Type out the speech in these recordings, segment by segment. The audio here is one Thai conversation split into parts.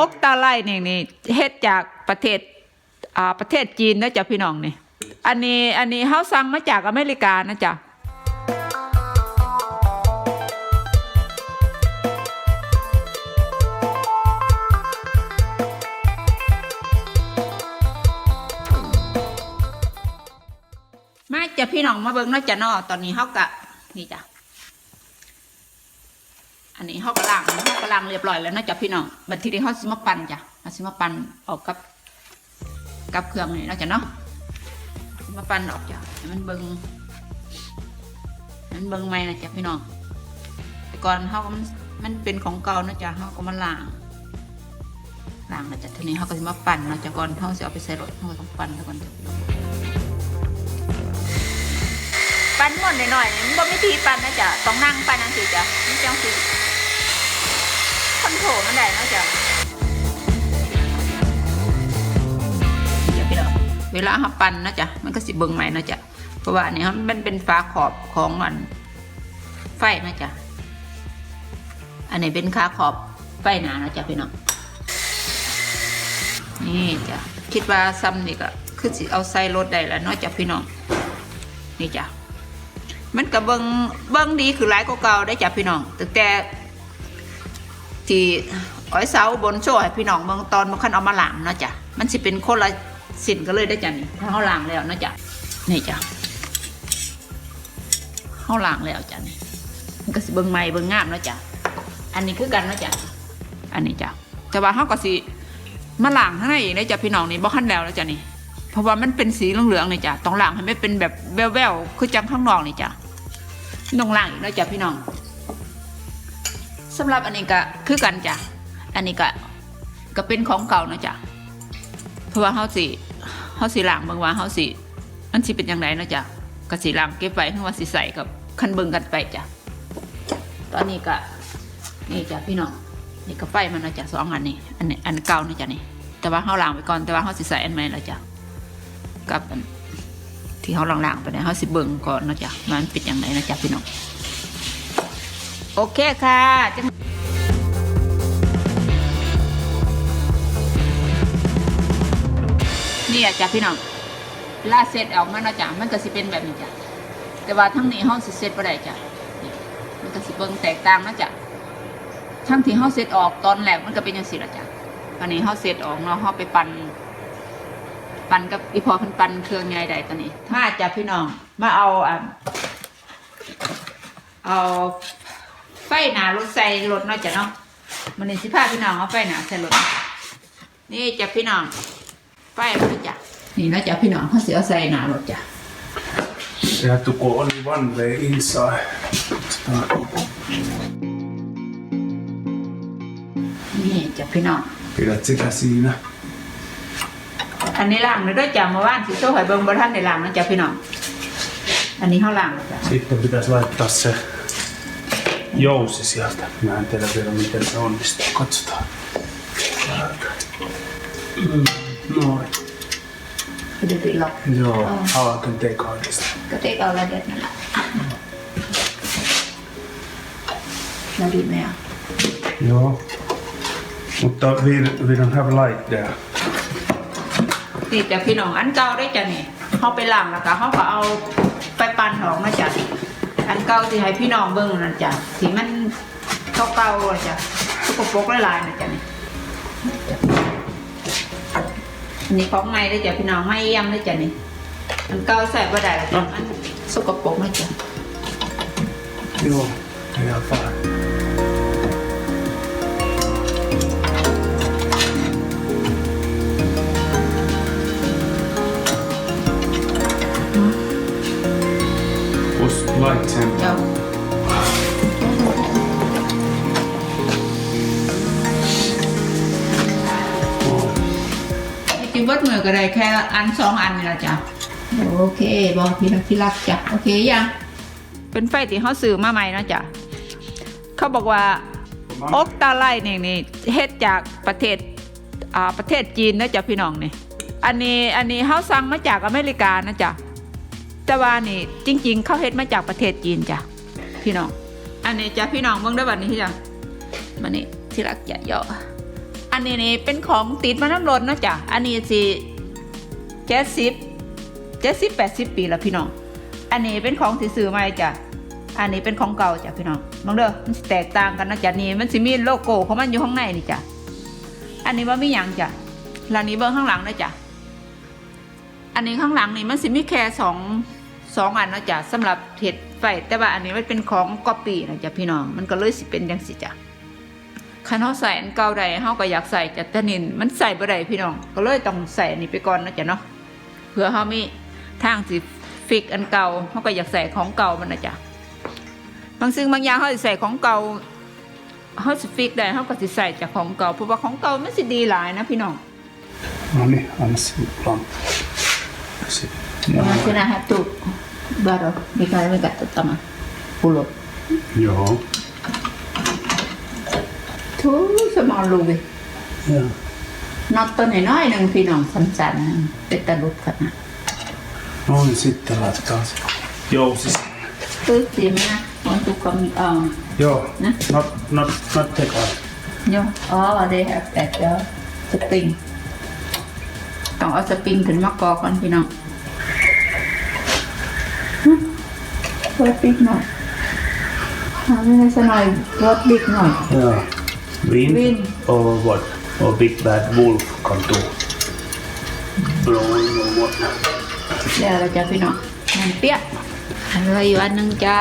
อกตาไลนี่เฮ็ดจากประเทศจีนนะจ๊ะพี่น้องนี่อันนี้เฮาสั่งมาจากอเมริกานะจ๊ะมาจ้ะพี่น้องมาเบิ่งเนาะจ๊ะเนาะตอนนี้เฮาก็นี่จ้ะอันนี้เฮาก็ล้างเรียบร้อยแล้วนะจ๊ะพี่น้องบัดทีนี้เฮาสิมาปั่นจ้ะเฮาสิมาปั่นออกกับเครื่องนี่เนาะจ๊ะเนาะมาปั่นออกจ้ะให้มันเบิ่งใหม่นะจ๊ะพี่น้องแต่ก่อนเฮาก็มันเป็นของเก่านะจ๊ะเฮาก็มาล้างนะจ๊ะทีนี้เฮาก็สิมาปั่นเนาะจ๊ะก่อนเฮาสิเอาไปใส่รถเฮาก็ต้องปั่นซะก่อนปั่นม่วนหน่อยๆมันบ่มีทีปั่นนะจ๊ะต้องนั่งปั่นจังซี่จ้ะมันจังสิคอนโทรลมันได้นะจ๊ะพี่น้องเวลาเราปั่นนะจ๊ะมันก็สิเบิ่งใหม่นะจ๊ะเพราะว่าอันนี้มันเป็นฝาขอบของไฟนะจ๊ะอันนี้เป็นขาขอบไฟหนานะจ๊ะพี่น้องนี่จ้ะคิดว่าซ้ำนี่ก็คือสิเอาใส่รถได้แล้วเนาะจ๊ะพี่น้องนี่จ้ะมันก็เบิ่งดีคือหลายกว่าเก่าได้จ้ะพี่น้องแต่ที่อ้อยเสาบนโซ่ให้พี่น้องเบิ่งตอนมันคันเอามาล้างเนาะจ้ะมันสิเป็นคนละสินกันเลยได้จ้ะนี่ถ้าเฮาล้างแล้วเนาะจ้ะนี่จ้ะเฮาล้างแล้วจ้ะนี่มันก็สิเบิ่งใหม่เบิ่งงามเนาะจ้ะอันนี้คือกันเนาะจ้ะอันนี้จ้ะแต่ว่าเฮาก็สิมาล้างข้างในอีกได้จ้ะพี่น้องนี่บ่คันแล้วแล้วจ้ะนี่เพราะว่ามันเป็นสีเหลืองๆนี่จ้ะต้องล้างให้มันเป็นแบบแววๆคือจังข้างนอกนี่จ้ะต้องล้างอีกเนาะจ้ะพี่น้องสำหรับอันนี้ก็คือกันจ้ะอันนี้ก็เป็นของเก่านะจ้ะเพราะว่าเฮาสิล้างเบิ่งว่าเฮาสิมันสิเป็นจังได๋นะจ้ะก็สิล้างเก็บไว้เพื่อว่าสิใส่กับคันเบิ่งกันไปจ้ะตอนนี้ก็นี่จ้ะพี่น้องนี่ก็ไฟมันนะจ้ะ2อันนี้อันเก่านะจ้ะนี่แต่ว่าเฮาล้างไว้ก่อนแต่ว่าเฮาสิใส่อันใหม่แล้วจ้ะกับอันที่เฮาล้างๆไปเนี่ยเฮาสิเบิ่งก่อนนะจ้ะมันเป็นจังได๋นะจ้ะพี่น้องโอเคค่ะนี่จ้ะพี่น้องลาเซตออกมาเนาะจ้ะมันก็สิเป็นแบบนี้จ้ะแต่ว่าทั้งนี้เฮาสิเซตบ่ได้จ้ะมันก็สิเบิ่งแตกต่างนะจ้ะทั้งที่เฮาเซตออกตอนแรกมันก็เป็นจังซี่ล่ะจ้ะอันนี้เฮาเซตออกเนาะเฮาไปปั่นกับอีพอเพิ่นปั่นเครื่องใหญ่ได้ตอนนี้มาจ้ะพี่น้องมาเอาไฟหนารถใส่รถเนาะจ้ะเนาะมันนี่สิพาพี่น้องเอาไฟหนาใส่รถนี่จ้ะพี่น้องไฟมันจ้ะนี่นะจ้ะพี่น้องเขาเสียใส่หนารถจ้ะ You have to go only one way inside. นี่จ้ะพี่น้อง Pidät sitä siinä. อันนี้ล้างเลยด้วยจ้ะเมื่อวานสิโซ่หอยเบิ่งบ่ทันได้ล้างนะจ้ะพี่น้องอันนี้เขาล้างจ้ะ Sitten pitäisi laittaa se jousi sieltä. Mä en tiedä vielä miten se onnistuu. Katsotaan. Noin. Pidettiin Joo, I can take out this. ก็เตะเอาละเด็ดนั่นแหละแล้วดีไหมอ่ะ Joo. Mutta we don't have light there. นี่จ้ะพี่น้องอันเก่าได้จ้ะนี่เขาไปล้างแล้วก็เขาก็เอาไปปั่นออกมาจ้ะอันเก่าที่ให้พี่น้องเบิ่งนั่นจ้ะที่มันเก่าๆจ้ะสกปรกหลายๆนะจ้ะนี่อันนี้ของใหม่ได้จ้ะพี่น้องไม่เยี่ยมได้จ้ะนี่อันเก่าใส่บ่ได้แล้วจ้ะมันสกปรกนะจ้ะ Joo, ihan fine. Push light sen. เจ้าจริงวัดมือก็ได้แค่อัน2อันนี่แหละจ้ะโอเคบอกพี่นักที่รักจ้ะโอเคยังเป็นไฟที่เขาซื้อมาใหม่นะจ้ะเขาบอกว่าอกตาไลนี่เฮ็ดจากประเทศจีนนะจ้ะพี่น้องนี่อันนี้เขาสั่งมาจากอเมริกานะจ้ะแต่ว่านี่จริงๆเขาเฮ็ดมาจากประเทศจีนจ้ะพี่น้องอันนี้จ้ะพี่น้องเบิ่งได้บัดนี้จ้ะบัดนี้ที่รักจะเยอะ อันนี้นี่เป็นของติดมาน้ำรถนะจ๊ะอันนี้สิ70 80 ปีแล้วพี่น้องอันนี้เป็นของที่ซื้อใหม่จ้ะอันนี้เป็นของเก่าจ้ะพี่น้องมองเด้อมันแตกต่างกันนะจ๊ะนี่มันสิมีโลโก้ของมันอยู่ข้างในนี่จ้ะอันนี้ว่ามีหยังจ้ะแล้วนี้เบิ่งข้างหลังนะจ๊ะอันนี้ข้างหลังนี่มันสิมีแค่สองอันนะจ๊ะสำหรับเฮ็ดไฟแต่ว่าอันนี้มันเป็นของก๊อปปี้นะจ๊ะพี่น้องมันก็เลยสิเป็นจังซี่จ้ะคันเฮาใส่อันเก่าได้เฮาก็อยากใส่จ้ะแต่นี่มันใส่บ่ได้พี่น้องก็เลยต้องใส่อันนี้ไปก่อนนะจ๊ะเนาะเพื่อเฮามีทางสิฟิกอันเก่าเฮาก็อยากใส่ของเก่ามันนะจ๊ะบางสิ่งบางอย่างเฮาสิใส่ของเก่าเฮาสิฟิกได้เฮาก็สิใส่จากของเก่าเพราะว่าของเก่ามันสิดีหลายนะพี่น้อง No niin, anna se lamppu. Sinä tuut baru mikä tämä pulo. Joo. Tuo sama luvi. Joo. Nottonne nainen pinon sansan että lutkana. Noin sitten laitetaan se jousis. Tuutti minä on tukam Joo. Not take off. Joo. Det här att jag spring. ต้องเอาสปริงขึ้นมากอก่อนพี่น้องรถบิ๊กหน่อยทำให้สน่อยรถบิ๊กหน่อย Ja. Wind. Wind. Or what? Or big bad wolf come to blowing or what? เดี๋ยวเราจะพี่น้องมันเปียกอะไรอยู่อันนึงจ้า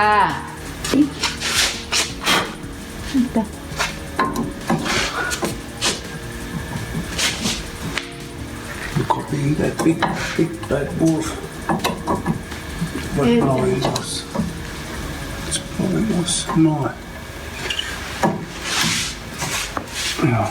Copying that big bad wolf. What blowing was? It's blowing was no. No.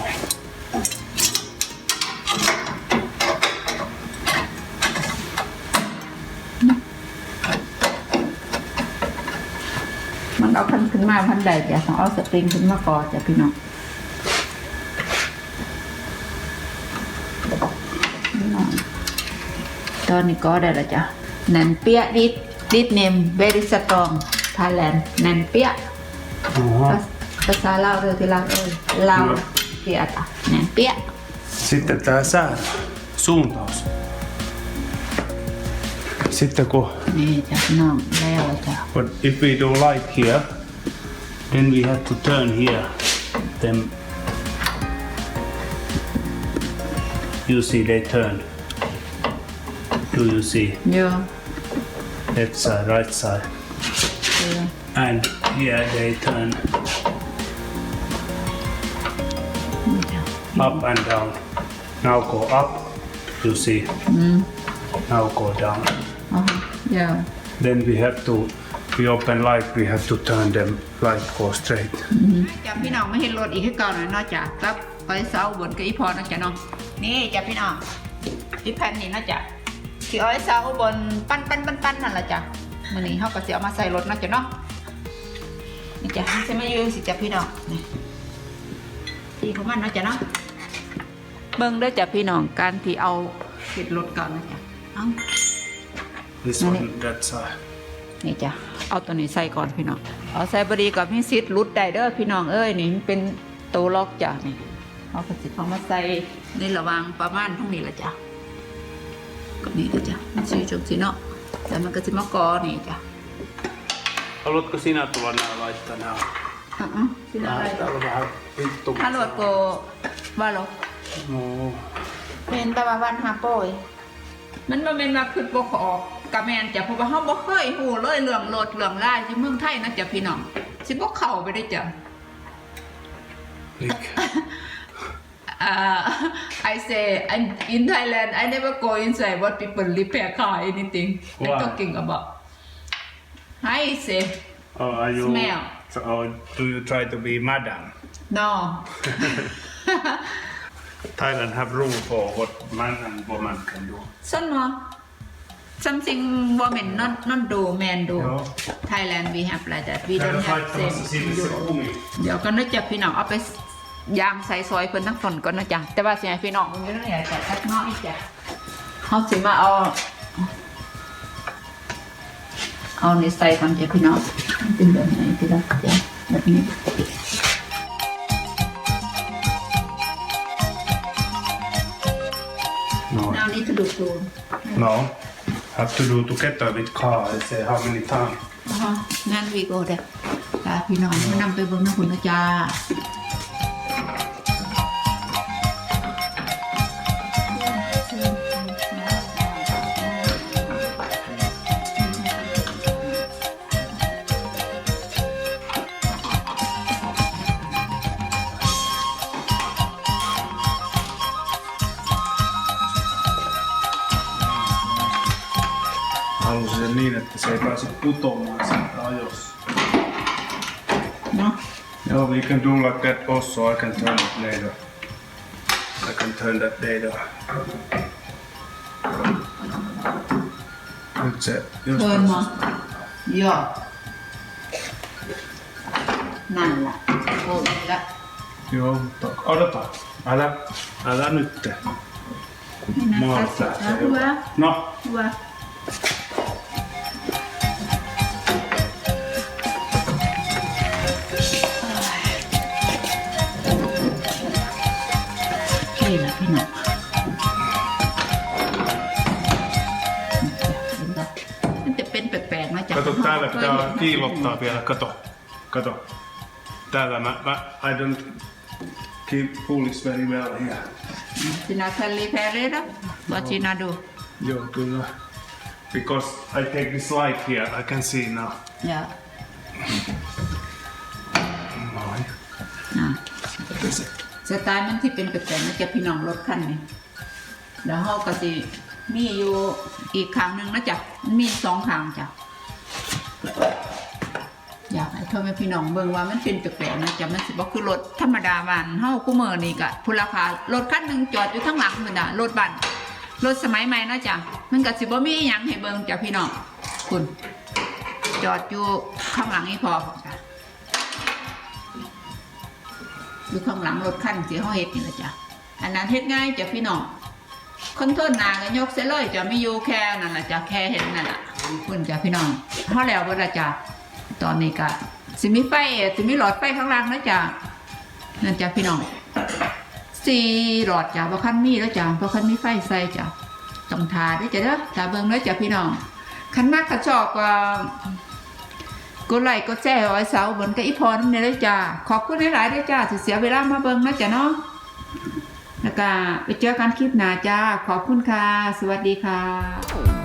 มันเอาพันขึ้นมาพันใดจะต้องเอาสปริงขึ้นมาก่อนจ้ะพี่น้องตอนนี้ก็ได้แล้วจ้ะแนนเปียดิดเนม very strong Thailand แนนเปีย Jaha. ภาษาลาวเลยที่ลาวลาวเปียจ้ะแนนเปีย Sitten tää säädö. Suuntaus. Sitten kun นี่จ้ะพี่น้องแล้วจ้ะ but if we do light here, then we have to turn here. Then you see they turn. Do you see เยอะ left side, right side, and here they turn นี่จ้ะ up and down. Now go up. You see. Now go down. อ๋อเยอะ Then we have to. We open light. We have to turn them. Light go straight. จ้ะพี่น้องไม่เห็นรถอีกให้ก่อนหน่อยเนาะจ้ะกับไปเสาบนกับอีพอนะจ้ะน้องนี่จ้ะพี่น้องอีแผ่นนี่นะจ้ะที่เอาไว้เสาบนปั้นนั่นแหละจ้ะมื้อนี้เฮาก็สิเอามาใส่รถนะจ้ะเนาะนี่จ้ะสิมาอยู่สิจ้ะพี่น้องนี่ที่ของมันนะจ้ะเนาะเบิ่งเด้อจ้ะพี่น้องการที่เอาเฮ็ดรถก่อนนะจ้ะเอา This No one, niin. that side. นี่จ้ะเอาตัวนี้ใส่ก่อนพี่น้องเอาใส่บดีกับพี่ซิดรุดได้เด้อพี่น้องเอ้ยนี่มันเป็นตัวล็อกจ้ะนี่เอากระสิเอามาใส่ในระหว่างประมาณทั้งนี้ละจ้ะก็นี่ละจ้ะมันสีจงสีเนาะแต่มันก็สิมากอนี่จ้ะ Haluatko sinä tulla nää laittaa nää? สิอะไร Täällä on vähän vittu. ฮัลโหลโกว่าโล No. เป็นตะวันหาโป้ยมันบ่แม่นว่าขึ้นบ่ออกกะแม่นจ้ะเพราะว่าเฮาบ่เคยฮู้เลยเรื่องรถเรื่องลายที่เมืองไทยนะจ้ะพี่น้องสิบ่เข้าไปได้จ้ะI say in Thailand I never go inside what people repair car anything Why? I'm talking about I say Oh, are you? Smell. So, oh, do you try to be madam? no Thailand have rule for what man and woman can do. some more something women not do men do No. Thailand we have like that we Käydä don't have laittamassa same sinne se kumi. เดี๋ยวก็นึกจะพี่น้องเอาไปย่างใส่ซอยเพิ่นทั้งฝนก่อนนะจ๊ะแต่ว่าสิให้พี่น้องมันอยู่ตรงไหนแต่ทักน้อยจ้ะเฮาสิมาเอานี่ใส่ก่อนจ้ะพี่น้องเป็นแบบไหนพี่น้องจ้ะแบบนี้ No. Now need to do food. No. Have to do together with car. I say how many times. งานวีโก้เด้อพี่น้องมานำไปเบิ่งน้ำคุณนะจ้าHalusin sen niin, että se ei pääse putoamaan sieltä ajossa. เนาะ Yeah, we can do like that also. I can turn it later. I can turn that later. Nyt se, jos เพิ่นมาย่อนั่นล่ะโอ้ยละ Joo, mutta odota. Älä nyt. Maalta lähtee. Hyvä. No, ว่านี่แหละพี่น้องมันจะเป็นแปลกๆนะจ๊ะ kato täällä pitää kiilottaa vielä. Kato. Täällä I don't keep police very well here. จินาคันรีแพร์เลยนะว่าจินาดู Joo, kyllä. Because I take this light here, I can see now. อย่า Noin. อ่ะ Se. สไตล์มันที่เป็นแปลกๆนะจ๊ะพี่น้องรถคันนี้แล้วเฮาก็สิมีอยู่อีกข้างหนึงนะจ๊ะมันมีสองข้างจ้ะอยากให้พ่อแม่พี่น้องเบิ่งว่ามันเป็นแปลกๆนะจ๊ะมันสิบ่คือรถธรรมดาบ้านเฮากูมื้อนี้ก็พุ่นราคารถคันหนึงจอดอยู่ข้างหลังพุ่นน่ะรถบ้านรถสมัยใหม่นะจ๊ะมันก็สิบ่มีหยังให้เบิ่งจ้ะพี่น้องคุณจอดอยู่ข้างหลังนี่พอจ้ะอยู่ข้างหลังรถคันที่เฮาเฮ็ดนี่ล่ะจ้ะอันนั้นเฮ็ดง่ายจ้ะพี่น้องคอนโทรลหน้าก็ยกเสียเลยจ้ะมีอยู่แค่นั่นล่ะจ้ะแค่เห็นนั่นล่ะคุณจ้ะพี่น้องเฮาแล้วเบิดละจ้ะตอนนี้ก็สิมีไฟสิมีหลอดไฟข้างล่างนะจ้ะนั่นจ้ะพี่น้อง4หลอดจ้ะบ่คันมีแล้วจ้ะบ่คันมีไฟใส่จ้ะต้องทาด้วยจ้ะเด้อตาเบิ่งเลยจ้ะพี่น้องคันมากก็ชอบก็กดไลค์กดแชร์ไว้เสาบนกับอีพอน้ำเนี่ยเลยจ้าขอบคุณหลายๆด้วยจ้าที่เสียเวลามาเบิ่งนะจ้ะเนาะแล้วก็ไปเจอกันคลิปหน้าจ้าขอบคุณค่ะสวัสดีค่ะ